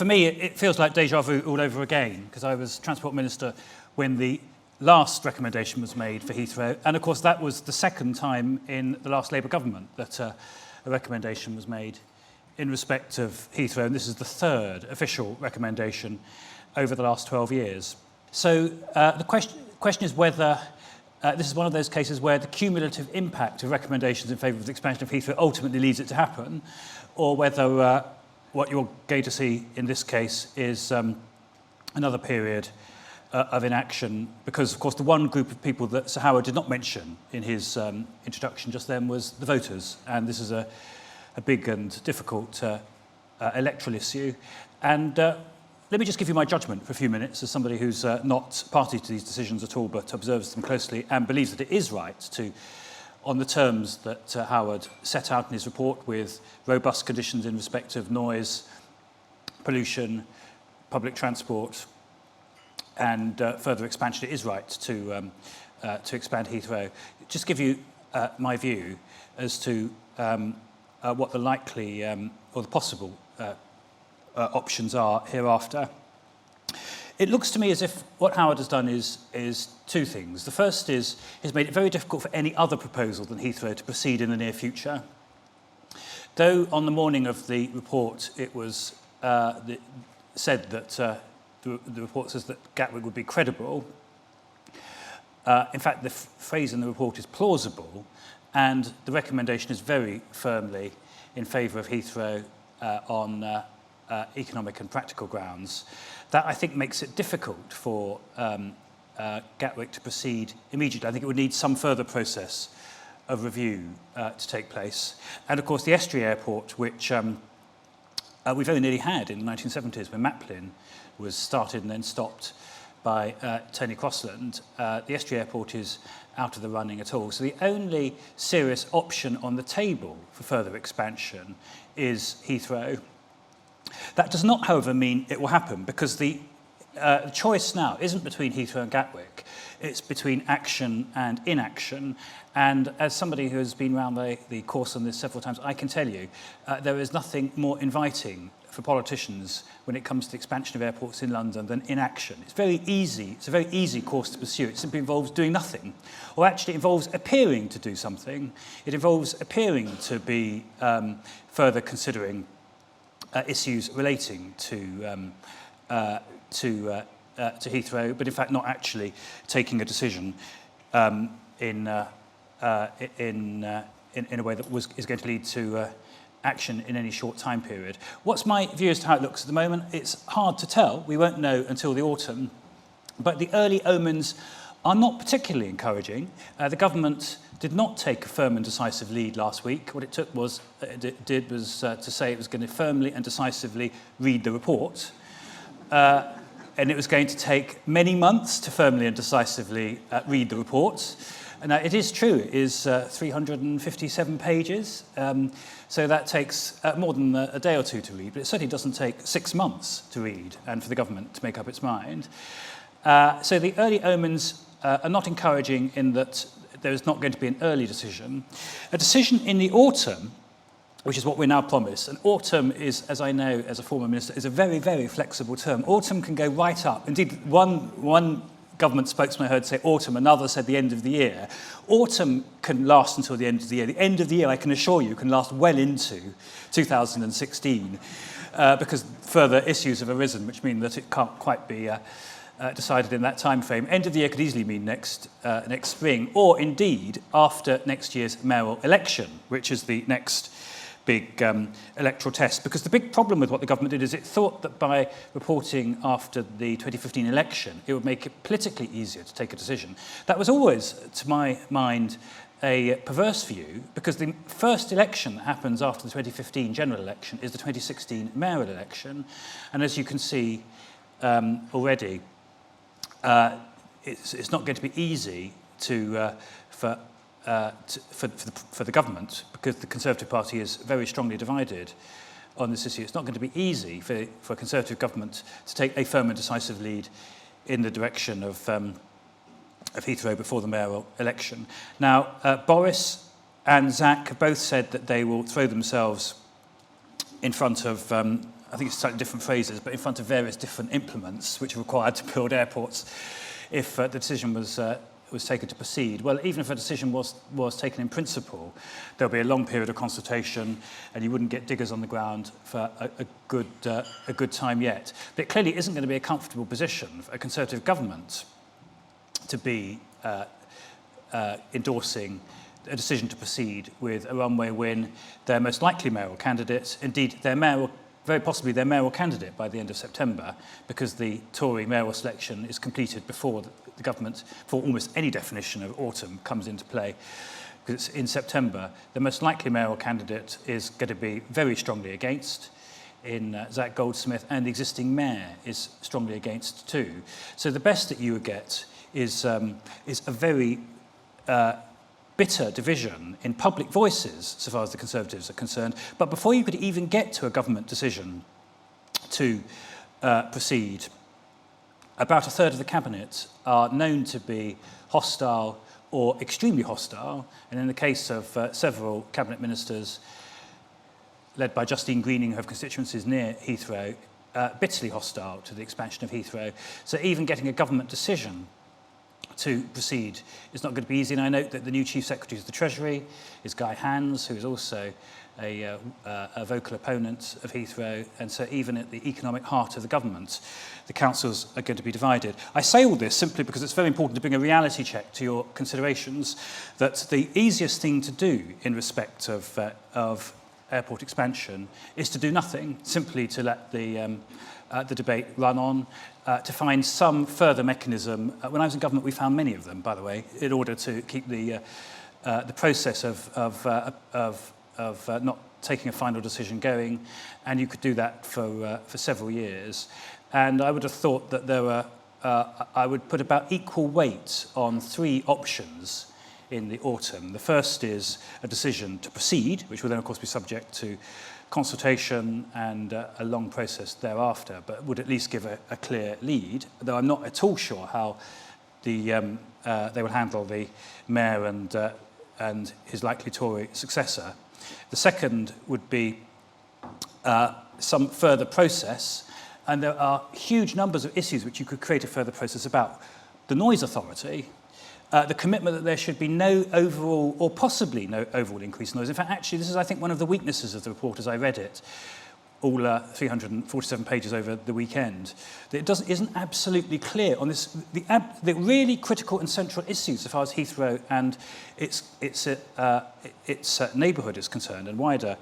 for me, it feels like déjà vu all over again, because I was Transport Minister when the last recommendation was made for Heathrow. And of course, that was the second time in the last Labour government that a recommendation was made in respect of Heathrow. And this is the third official recommendation over the last 12 years. So the question is whether this is one of those cases where the cumulative impact of recommendations in favour of the expansion of Heathrow ultimately leads it to happen, or whether what you're going to see in this case is another period of inaction, because, of course, the one group of people that Sir Howard did not mention in his introduction just then was the voters, and this is a big and difficult electoral issue. And let me just give you my judgment for a few minutes as somebody who's not party to these decisions at all, but observes them closely and believes that it is right to, on the terms that Howard set out in his report, with robust conditions in respect of noise, pollution, public transport, and further expansion, it is right to expand Heathrow. Just give you my view as to what the likely or the possible options are hereafter. It looks to me as if what Howard has done is two things. The first is he's made it very difficult for any other proposal than Heathrow to proceed in the near future. Though on the morning of the report it was said that the report says that Gatwick would be credible. In fact, the phrase in the report is plausible, and the recommendation is very firmly in favour of Heathrow on economic and practical grounds. That, I think, makes it difficult for Gatwick to proceed immediately. I think it would need some further process of review to take place. And, of course, the Estuary Airport, which we very nearly had in the 1970s when Maplin was started and then stopped by Tony Crossland, the Estuary Airport is out of the running at all. So the only serious option on the table for further expansion is Heathrow. That does not, however, mean it will happen, because the choice now isn't between Heathrow and Gatwick. It's between action and inaction. And as somebody who has been around the course on this several times, I can tell you there is nothing more inviting for politicians when it comes to the expansion of airports in London than inaction. It's very easy. It's a very easy course to pursue. It simply involves doing nothing. Or actually it involves appearing to do something. It involves appearing to be further considering issues relating to Heathrow, but in fact not actually taking a decision in a way that is going to lead to action in any short time period. What's my view as to how it looks at the moment? It's hard to tell. We won't know until the autumn. But the early omens are not particularly encouraging. The government did not take a firm and decisive lead last week. What it took was, to say it was going to firmly and decisively read the report. And it was going to take many months to firmly and decisively read the report. And it is true, it is 357 pages. So that takes more than a day or two to read, but it certainly doesn't take 6 months to read and for the government to make up its mind. So the early omens are not encouraging in that there is not going to be an early decision. A decision in the autumn, which is what we're now promised. And autumn is, as I know as a former minister, is a very, very flexible term. Autumn can go right up. Indeed, one government spokesman I heard say autumn, another said the end of the year. Autumn can last until the end of the year. The end of the year, I can assure you, can last well into 2016 because further issues have arisen, which mean that it can't quite be decided in that time frame. End of the year could easily mean next spring, or indeed after next year's mayoral election, which is the next big electoral test. Because the big problem with what the government did is it thought that by reporting after the 2015 election, it would make it politically easier to take a decision. That was always, to my mind, a perverse view, because the first election that happens after the 2015 general election is the 2016 mayoral election. And as you can see already, it's not going to be easy for the government, because the Conservative Party is very strongly divided on this issue. It's not going to be easy for a Conservative government to take a firm and decisive lead in the direction of Heathrow before the mayoral election. Now, Boris and Zach have both said that they will throw themselves in front of I think it's slightly different phrases, but in front of various different implements which are required to build airports if the decision was taken to proceed. Well, even if a decision was taken in principle, there'll be a long period of consultation and you wouldn't get diggers on the ground for a good time yet. But it clearly isn't going to be a comfortable position for a Conservative government to be endorsing a decision to proceed with a runway when their most likely mayoral candidate, indeed very possibly their mayoral candidate by the end of September, because the Tory mayoral selection is completed before the government, before almost any definition of autumn comes into play, because it's in September. The most likely mayoral candidate is going to be very strongly against in Zach Goldsmith, and the existing mayor is strongly against too. So the best that you would get is a very bitter division in public voices, so far as the Conservatives are concerned. But before you could even get to a government decision to proceed, about a third of the cabinet are known to be hostile or extremely hostile, and in the case of several cabinet ministers led by Justine Greening, who have constituencies near Heathrow, bitterly hostile to the expansion of Heathrow. So even getting a government decision to proceed is not going to be easy. And I note that the new Chief Secretary of the Treasury is Guy Hands, who is also a vocal opponent of Heathrow. And so even at the economic heart of the government, the councils are going to be divided. I say all this simply because it's very important to bring a reality check to your considerations, that the easiest thing to do in respect of airport expansion is to do nothing, simply to let the debate run on, to find some further mechanism. When I was in government, we found many of them, by the way, in order to keep the process of not taking a final decision going, and you could do that for several years. And I would have thought that there were, I would put about equal weight on three options in the autumn. The first is a decision to proceed, which will then, of course, be subject to consultation and a long process thereafter, but would at least give a clear lead, though I'm not at all sure how they will handle the mayor and his likely Tory successor. The second would be some further process, and there are huge numbers of issues which you could create a further process about. The Noise Authority, the commitment that there should be no overall, or possibly no overall increase in noise. In fact, actually, this is, I think, one of the weaknesses of the report as I read it, all 347 pages over the weekend, that it isn't absolutely clear on this, the really critical and central issues as far as Heathrow and its neighbourhood is concerned, and wider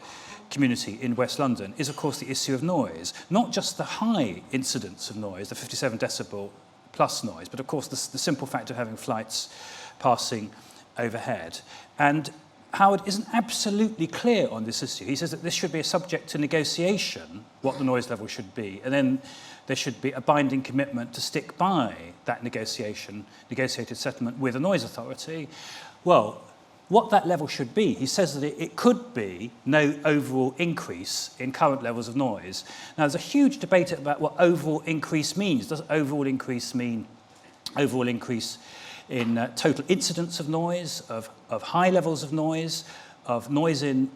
community in West London, is, of course, the issue of noise. Not just the high incidence of noise, the 57 decibel plus noise, but of course the simple fact of having flights passing overhead. And Howard isn't absolutely clear on this issue. He says that this should be a subject to negotiation, what the noise level should be, and then there should be a binding commitment to stick by that negotiated settlement with a noise authority. Well, what that level should be, he says that it could be no overall increase in current levels of noise. Now, there's a huge debate about what overall increase means. Does overall increase mean overall increase in total incidence of noise, of high levels of noise in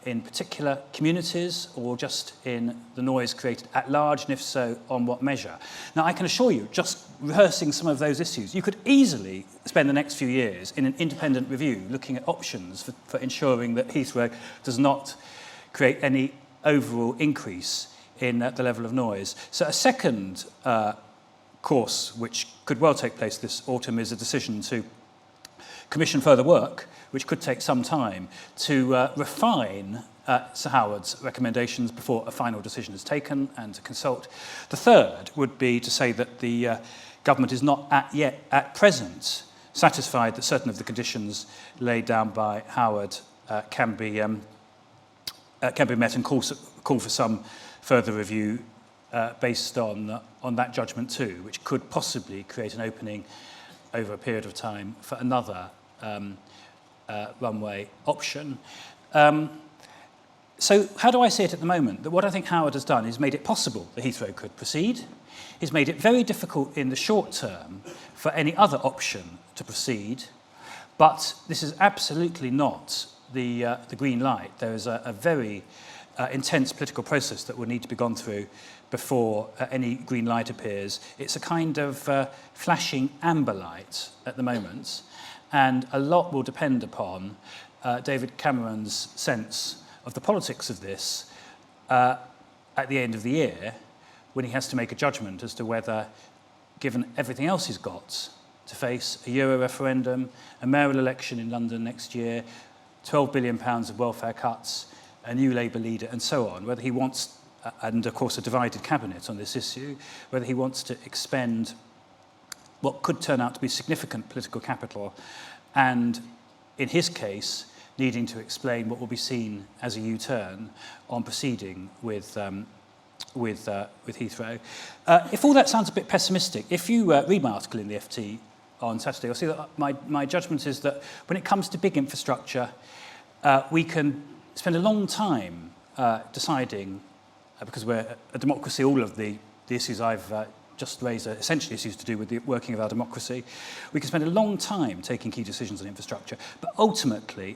particular communities, or just in the noise created at large, and if so, on what measure? Now, I can assure you, just rehearsing some of those issues, you could easily spend the next few years in an independent review looking at options for ensuring that Heathrow does not create any overall increase in the level of noise. So a second course, which could well take place this autumn, is a decision to commission further work, which could take some time, to refine Sir Howard's recommendations before a final decision is taken, and to consult. The third would be to say that the government is not at present satisfied that certain of the conditions laid down by Howard can be met, and call for some further review based on that judgment too, which could possibly create an opening over a period of time for another runway option. So how do I see it at the moment? That what I think Howard has done is made it possible that Heathrow could proceed. He's made it very difficult in the short term for any other option to proceed. But this is absolutely not the green light. There is a very intense political process that will need to be gone through before any green light appears. It's a kind of flashing amber light at the moment, and a lot will depend upon David Cameron's sense of the politics of this at the end of the year, when he has to make a judgment as to whether, given everything else he's got to face, a Euro referendum, a mayoral election in London next year, £12 billion of welfare cuts, a new Labour leader, and so on, whether he wants, and of course a divided cabinet on this issue, whether he wants to expend what could turn out to be significant political capital, and in his case, needing to explain what will be seen as a U-turn on proceeding with Heathrow. If all that sounds a bit pessimistic, if you read my article in the FT on Saturday, you'll see that my judgment is that when it comes to big infrastructure, we can spend a long time deciding, because we're a democracy, all of the issues I've just raised are essentially issues to do with the working of our democracy. We can spend a long time taking key decisions on infrastructure, but ultimately,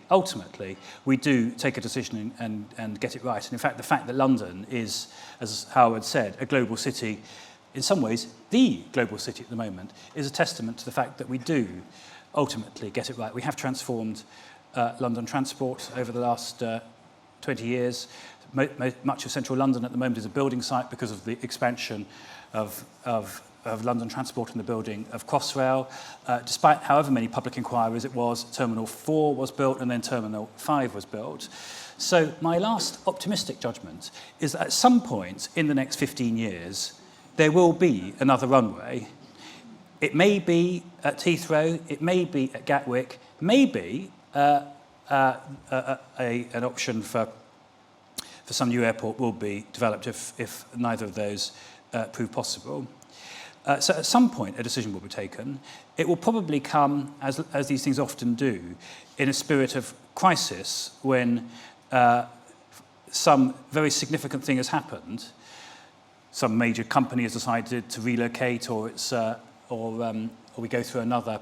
we do take a decision and get it right. And in fact, the fact that London is, as Howard said, a global city, in some ways, the global city at the moment, is a testament to the fact that we do ultimately get it right. We have transformed London transport over the last 20 years. Much of central London at the moment is a building site because of the expansion of London transport and the building of Crossrail. Despite however many public inquiries it was, Terminal 4 was built and then Terminal 5 was built. So my last optimistic judgment is that at some point in the next 15 years, there will be another runway. It may be at Heathrow, it may be at Gatwick, maybe an option for some new airport will be developed if neither of those prove possible. So at some point, a decision will be taken. It will probably come, as these things often do, in a spirit of crisis when some very significant thing has happened. Some major company has decided to relocate, or we go through another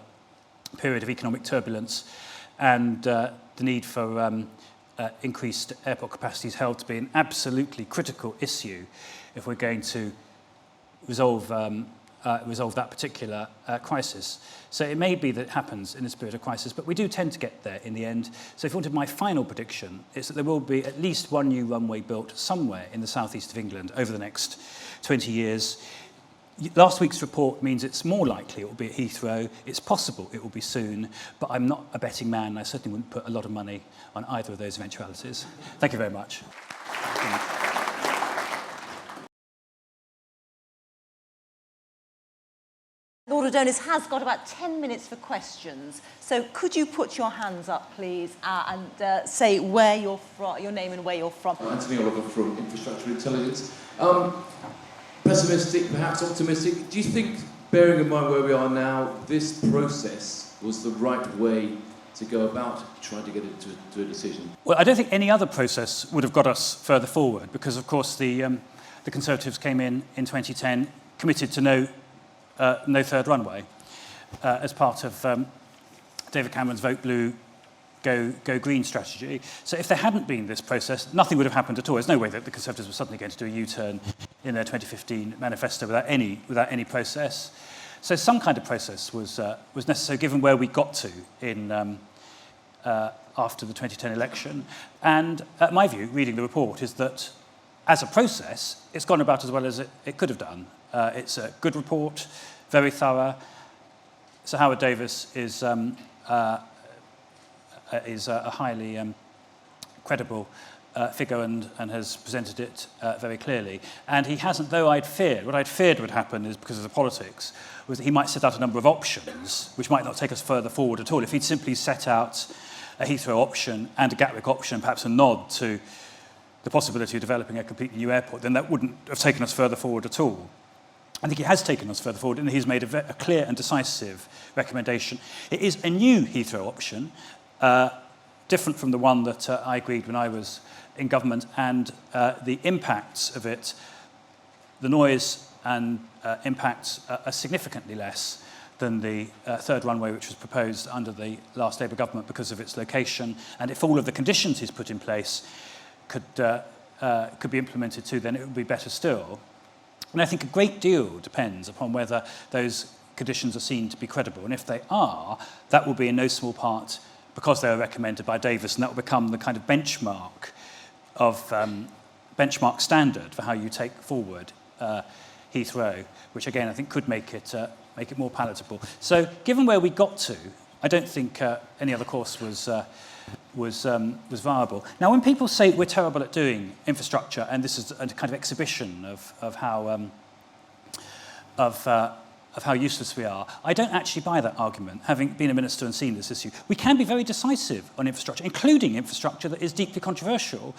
period of economic turbulence, and the need for increased airport capacity is held to be an absolutely critical issue if we're going to resolve that particular crisis. So it may be that it happens in a spirit of crisis, but we do tend to get there in the end. So if you wanted my final prediction, it's that there will be at least one new runway built somewhere in the southeast of England over the next 20 years. Last week's report means it's more likely it will be at Heathrow. It's possible it will be soon, but I'm not a betting man, and I certainly wouldn't put a lot of money on either of those eventualities. Thank you very much. Lord Adonis has got about 10 minutes for questions. So could you put your hands up, please, and say where you're from, your name and where you're from. Anthony Oliver from Infrastructure Intelligence. Pessimistic, perhaps optimistic. Do you think, bearing in mind where we are now, this process was the right way to go about trying to get it to a decision? Well, I don't think any other process would have got us further forward, because, of course, the Conservatives came in 2010, committed to no third runway as part of David Cameron's Vote Blue, Go Green strategy. So if there hadn't been this process, nothing would have happened at all. There's no way that the Conservatives were suddenly going to do a U-turn in their 2015 manifesto without any process. So some kind of process was necessary, given where we got to in after the 2010 election. And my view, reading the report, is that as a process, it's gone about as well as it could have done. It's a good report, very thorough. Sir Howard Davis is a highly credible figure and has presented it very clearly. And he hasn't, though what I'd feared would happen is, because of the politics, was that he might set out a number of options which might not take us further forward at all. If he'd simply set out a Heathrow option and a Gatwick option, perhaps a nod to the possibility of developing a completely new airport, then that wouldn't have taken us further forward at all. I think he has taken us further forward, and he's made a clear and decisive recommendation. It is a new Heathrow option, different from the one that I agreed when I was in government, and the impacts of it, the noise and impacts are significantly less than the third runway which was proposed under the last Labour government because of its location. And if all of the conditions he's put in place could could be implemented too, then it would be better still. And I think a great deal depends upon whether those conditions are seen to be credible. And if they are, that will be in no small part because they were recommended by Davis, and that will become the kind of benchmark standard for how you take forward Heathrow, which again I think could make it more palatable. So, given where we got to, I don't think any other course was viable. Now, when people say we're terrible at doing infrastructure, and this is a kind of exhibition of how useless we are, I don't actually buy that argument, having been a minister and seen this issue. We can be very decisive on infrastructure, including infrastructure that is deeply controversial.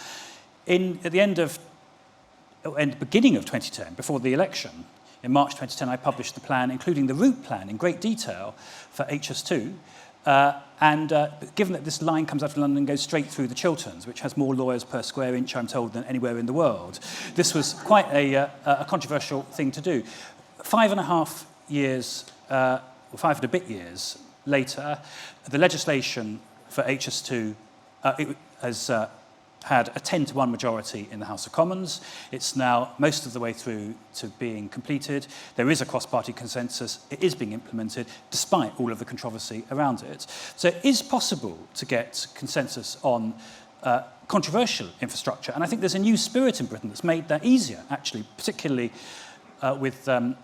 At the beginning of 2010, before the election, in March 2010, I published the plan, including the route plan in great detail for HS2. Given that this line comes out of London and goes straight through the Chilterns, which has more lawyers per square inch, I'm told, than anywhere in the world, this was quite a controversial thing to do. 5.5 years, or 5 and a bit years later, the legislation for HS2 has had a 10-to-1 majority in the House of Commons. It's now most of the way through to being completed. There is a cross-party consensus. It is being implemented, despite all of the controversy around it. So it is possible to get consensus on controversial infrastructure, and I think there's a new spirit in Britain that's made that easier, actually, particularly with the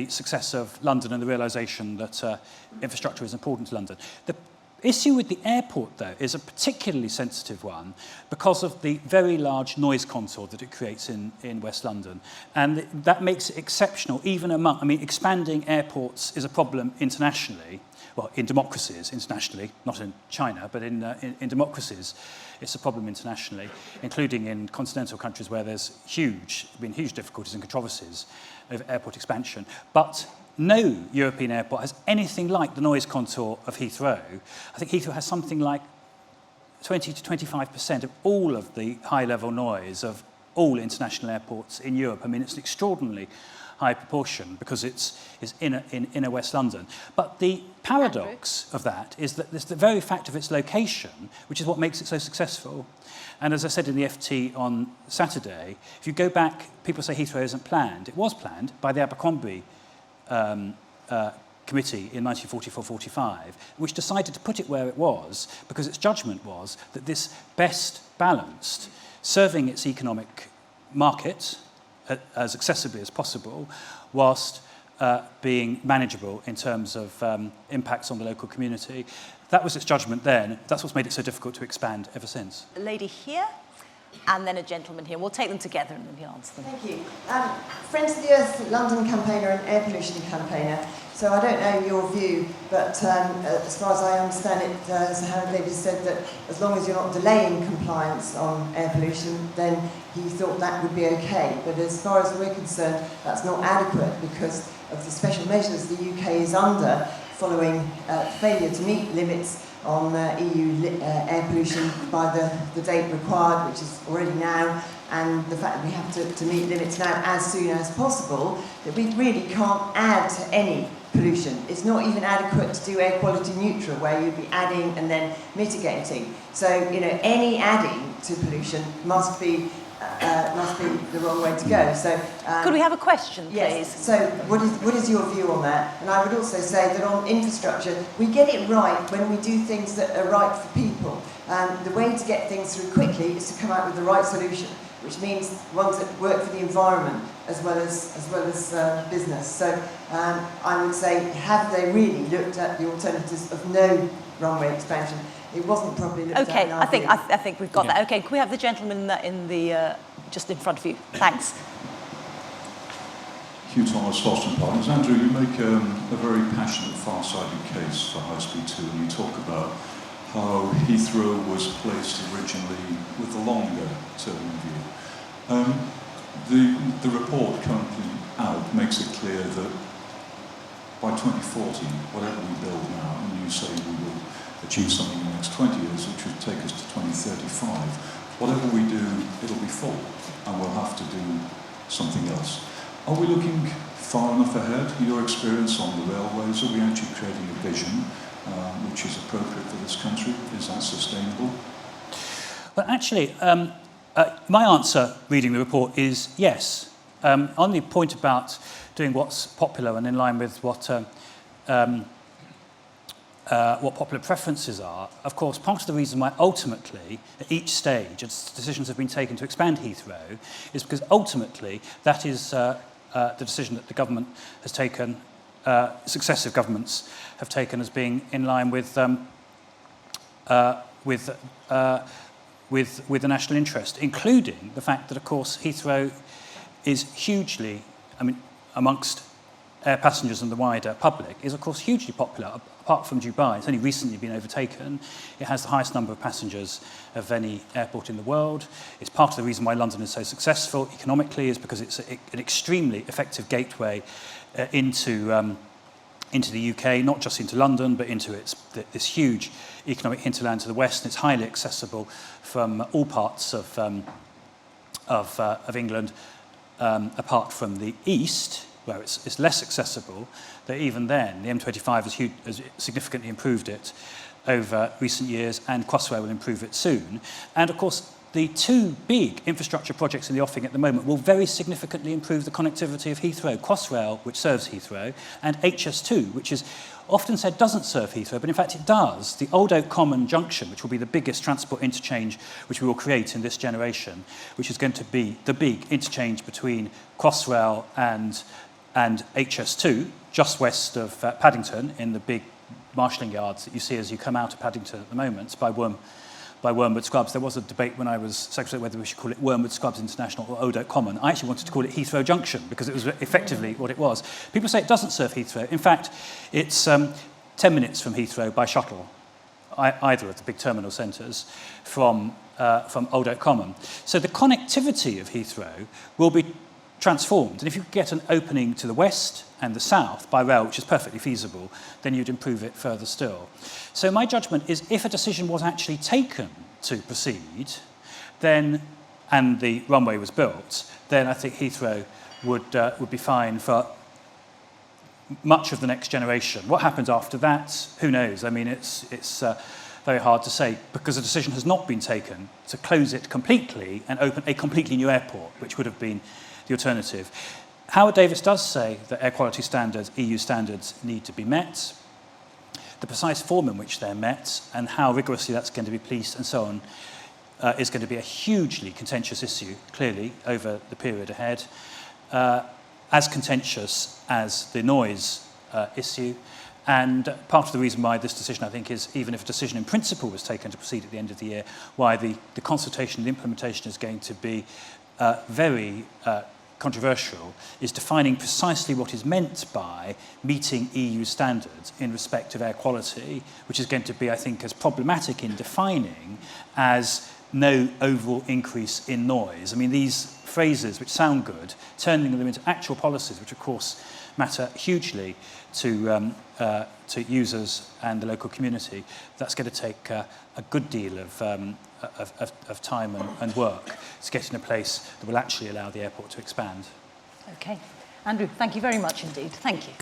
success of London and the realisation that infrastructure is important to London. The issue with the airport, though, is a particularly sensitive one because of the very large noise contour that it creates in West London. And that makes it exceptional, even expanding airports is a problem internationally, well, in democracies internationally, not in China, but in democracies, it's a problem internationally, including in continental countries where there's been huge difficulties and controversies over airport expansion. But no European airport has anything like the noise contour of Heathrow. I think Heathrow has something like 20 to 25% of all of the high-level noise of all international airports in Europe. I mean, it's an extraordinarily high proportion because it's in inner West London. But the paradox of that is that it's the very fact of its location, which is what makes it so successful. And as I said in the FT on Saturday, if you go back, people say Heathrow isn't planned. It was planned by the Abercrombie committee in 1944-45, which decided to put it where it was because its judgment was that this best balanced, serving its economic market as accessibly as possible, whilst being manageable in terms of impacts on the local community. That was its judgment then. That's what's made it so difficult to expand ever since. A lady here, and then a gentleman here. We'll take them together and then we'll answer them. Thank you. Friends of the Earth London campaigner and air pollution campaigner. So I don't know your view, but as far as I understand it, Sir Howard Davies said that as long as you're not delaying compliance on air pollution, then he thought that would be okay. But as far as we're concerned, that's not adequate because of the special measures the UK is under following failure to meet limits on EU air pollution by the date required, which is already now, and the fact that we have to meet limits now as soon as possible, that we really can't add to any pollution. It's not even adequate to do air quality neutral, where you'd be adding and then mitigating. So, any adding to pollution must be the wrong way to go. So, could we have a question, please? Yes. So, what is your view on that? And I would also say that on infrastructure, we get it right when we do things that are right for people. The way to get things through quickly is to come out with the right solution, which means ones that work for the environment as well as business. So, I would say, have they really looked at the alternatives of no runway expansion? It wasn't properly looked at. Okay, I think we've got that. Okay, can we have the gentleman in the just in front of you? Thanks. Hugh Thomas, Boston Partners. Andrew, you make a very passionate, far-sighted case for High Speed 2, and you talk about how Heathrow was placed originally with the longer-term view. The report currently out makes it clear that by 2040, whatever we build now, and you say we will achieve something in the next 20 years, which would take us to 2035, whatever we do, it'll be full, and we'll have to do something else. Are we looking far enough ahead? Your experience on the railways, are we actually creating a vision which is appropriate for this country? Is that sustainable? Well, actually, My answer, reading the report, is yes. On the point about doing what's popular and in line with what popular preferences are, of course, part of the reason why ultimately, at each stage, as decisions have been taken to expand Heathrow, is because ultimately that is the decision that the government has taken, successive governments have taken as being in line with the national interest, including the fact that, of course, Heathrow is hugely, amongst air passengers and the wider public, is, of course, hugely popular. Apart from Dubai, it's only recently been overtaken. It has the highest number of passengers of any airport in the world. It's part of the reason why London is so successful economically, is because it's an extremely effective gateway into the UK, not just into London, but into this huge economic hinterland to the west. And it's highly accessible from all parts of England, apart from the east, where it's less accessible. That even then, the M25 has significantly improved it over recent years, and Crossrail will improve it soon. And of course, the two big infrastructure projects in the offing at the moment will very significantly improve the connectivity of Heathrow. Crossrail, which serves Heathrow, and HS2, which is often said doesn't serve Heathrow, but in fact it does. The Old Oak Common Junction, which will be the biggest transport interchange which we will create in this generation, which is going to be the big interchange between Crossrail and HS2, just west of Paddington, in the big marshalling yards that you see as you come out of Paddington at the moment, by Wormwood Scrubs. There was a debate when I was Secretary whether we should call it Wormwood Scrubs International or Old Oak Common. I actually wanted to call it Heathrow Junction because it was effectively what it was. People say it doesn't serve Heathrow. In fact, it's 10 minutes from Heathrow by shuttle, either of the big terminal centres, from Old Oak Common. So the connectivity of Heathrow will be transformed. And if you could get an opening to the west and the south by rail, which is perfectly feasible, then you'd improve it further still. So my judgment is, if a decision was actually taken to proceed, then, and the runway was built, then I think Heathrow would be fine for much of the next generation. What happens after that? Who knows? I mean, it's very hard to say, because a decision has not been taken to close it completely and open a completely new airport, which would have been the alternative. Howard Davis does say that air quality standards, EU standards, need to be met. The precise form in which they're met and how rigorously that's going to be policed and so on is going to be a hugely contentious issue, clearly, over the period ahead. As contentious as the noise issue. And part of the reason why this decision, I think, is, even if a decision in principle was taken to proceed at the end of the year, why the consultation and implementation is going to be very controversial, is defining precisely what is meant by meeting EU standards in respect of air quality, which is going to be, I think, as problematic in defining as no overall increase in noise. I mean, these phrases, which sound good, turning them into actual policies, which of course matter hugely to users and the local community, that's going to take a good deal of time and work to get in a place that will actually allow the airport to expand. Okay. Andrew, thank you very much indeed. Thank you.